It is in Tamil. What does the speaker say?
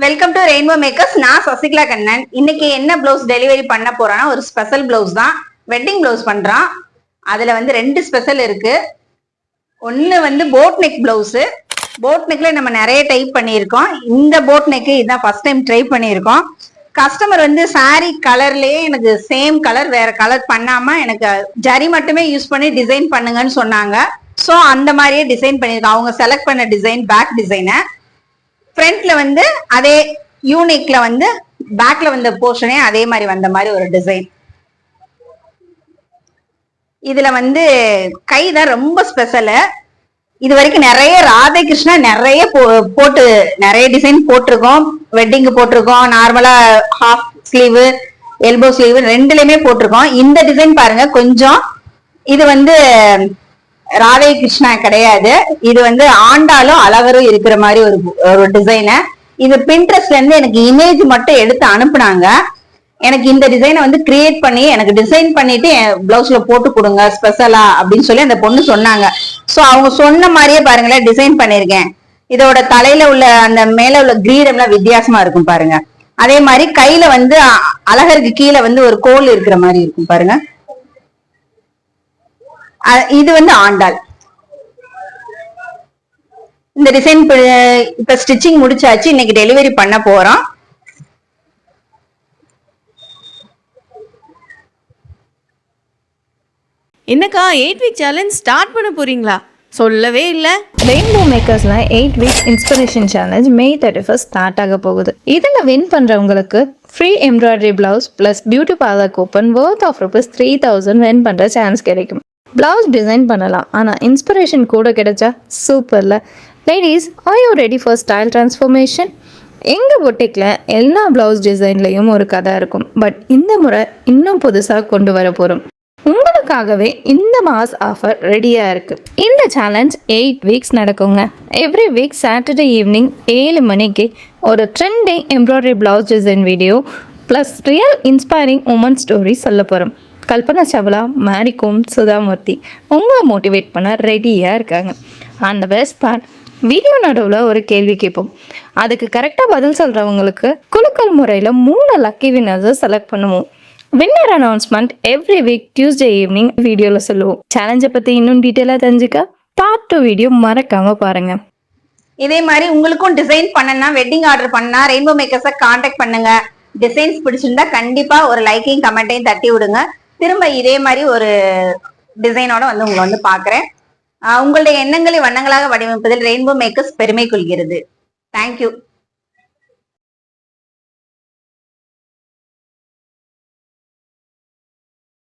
Welcome to rainbow makers. நான் சசிகலா கண்ணன். இன்னைக்கு என்ன பிளவுஸ் டெலிவரி பண்ண போறேன்னா ஒரு ஸ்பெஷல் பிளவுஸ் தான். வெட்டிங் பிளவுஸ் பண்றான். அதுல வந்து ரெண்டு ஸ்பெஷல் இருக்கு. ஒன்னு வந்து போட் நெக் பிளவுஸ். போட் நெக்ல நம்ம நிறைய டைப் பண்ணியிருக்கோம். இந்த போட் நெக் இதான் ஃபர்ஸ்ட் டைம் ட்ரை பண்ணியிருக்கோம். கஸ்டமர் வந்து சாரி கலர்லயே எனக்கு சேம் கலர் வேற கலர் பண்ணாம எனக்கு ஜரி மட்டுமே யூஸ் பண்ணி டிசைன் பண்ணுங்கன்னு சொன்னாங்க. ஸோ அந்த மாதிரியே டிசைன் பண்ணியிருக்கோம். அவங்க செலக்ட் பண்ண டிசைன் பேக் டிசைனை ஃப்ரண்ட்ல வந்து அதே யூனிக்ல வந்து பேக்ல வந்த போர்ஷனே அதே மாதிரி வந்த மாதிரி ஒரு டிசைன். இதுல வந்து கை தான் ரொம்ப ஸ்பெஷலு. இது வரைக்கும் நிறைய ராதே கிருஷ்ணா நிறைய போட்டு நிறைய டிசைன் போட்டிருக்கோம். வெட்டிங்கு போட்டிருக்கோம், நார்மலா ஹாஃப் ஸ்லீவ் எல்போ ஸ்லீவ் ரெண்டுலயுமே போட்டிருக்கோம். இந்த டிசைன் பாருங்க கொஞ்சம் இது வந்து ராதே கிருஷ்ணா கிடையாது. இது வந்து ஆண்டாலும் அழகரும் இருக்கிற மாதிரி ஒரு டிசைனு. இது பின்ட்ரெஸ்ட்ல இருந்து எனக்கு இமேஜ் மட்டும் எடுத்து அனுப்புனாங்க. எனக்கு இந்த டிசைனை வந்து கிரியேட் பண்ணி எனக்கு டிசைன் பண்ணிட்டு பிளவுஸ்ல போட்டு கொடுங்க ஸ்பெஷலா அப்படின்னு சொல்லி அந்த பொண்ணு சொன்னாங்க. சோ அவங்க சொன்ன மாதிரியே பாருங்களேன் டிசைன் பண்ணிருக்கேன். இதோட தலையில உள்ள அந்த மேல உள்ள கிரீடம்லாம் வித்தியாசமா இருக்கும் பாருங்க. அதே மாதிரி கையில வந்து அழகருக்கு கீழே வந்து ஒரு கோல் இருக்கிற மாதிரி இருக்கும் பாருங்க. இது வந்து ஆண்டாள். இந்த டிசைன் இப்ப ஸ்டிச்சிங் முடிச்சாச்சு. இன்னைக்கு டெலிவரி பண்ண போறோம். என்னக்கா 8 வீக் சேலஞ்ச் ஸ்டார்ட் பண்ண போறீங்களா? சொல்லவே இல்லை. ரெயின்போ மேக்கர்ஸ்ல 8 week inspiration challenge May 31 start ஆக போகுது. இதில் வின் பண்றவங்களுக்கு free embroidery blouse plus beauty parlour coupon worth of ₹3000 win பண்ற சான்ஸ் கிடைக்கும். பிளவுஸ் டிசைன் பண்ணலாம், ஆனால் இன்ஸ்பிரேஷன் கூட கிடைச்சா சூப்பர்ல. Ladies, are you ready for style transformation? எங்கள் பொட்டிக்கில் எல்லா பிளவுஸ் டிசைன்லையும் ஒரு கதை இருக்கும். பட் இந்த முறை இன்னும் புதுசாக கொண்டு வர போகிறோம். உங்களுக்காகவே இந்த மாஸ் ஆஃபர் ரெடியாக இருக்குது. இந்த சேலஞ்ச் 8 வீக்ஸ் நடக்குங்க. எவ்ரி வீக் சாட்டர்டே ஈவினிங் 7 மணிக்கு ஒரு trending embroidery blouse design video plus real inspiring woman story சொல்ல போகிறோம். கல்பனா சாவ்லா, மேரி கோம், சுதாமூர்த்தி உங்களை மோட்டிவேட் பண்ண ரெடியாக இருக்காங்க. அந்த பெஸ்ட் பார்ட், வீடியோ நடுவில் ஒரு கேள்வி கேட்போம். அதுக்கு கரெக்டாக பதில் சொல்கிறவங்களுக்கு குலுக்கல் முறையில் 3 லக்கி வின்னர்ஸை செலக்ட் பண்ணுவோம். Winner announcement every week Tuesday evening வீடியோவில் சொல்லுவோம். சேலஞ்சை பற்றி இன்னும் டீட்டெயிலாக தெரிஞ்சுக்க பார்ட் 2 வீடியோ மறக்காமல் பாருங்கள். இதே மாதிரி உங்களுக்கும் டிசைன் பண்ணனா, வெட்டிங் ஆர்டர் பண்ணா ரெயின்போ மேக்கர்ஸை காண்டாக்ட் பண்ணுங்க. டிசைன்ஸ் பிடிச்சிருந்தா கண்டிப்பா ஒரு லைக்கையும் கமெண்ட்டையும் தட்டி விடுங்க. திரும்ப இதே மாதிரி ஒரு டிசைனோட வந்து உங்களை வந்து பாக்குறேன். உங்களுடைய எண்ணங்களை வண்ணங்களாக வடிவமைப்பதில் ரெயின்போ மேக்கர்ஸ் பெருமை கொள்கிறது. தேங்க்யூ.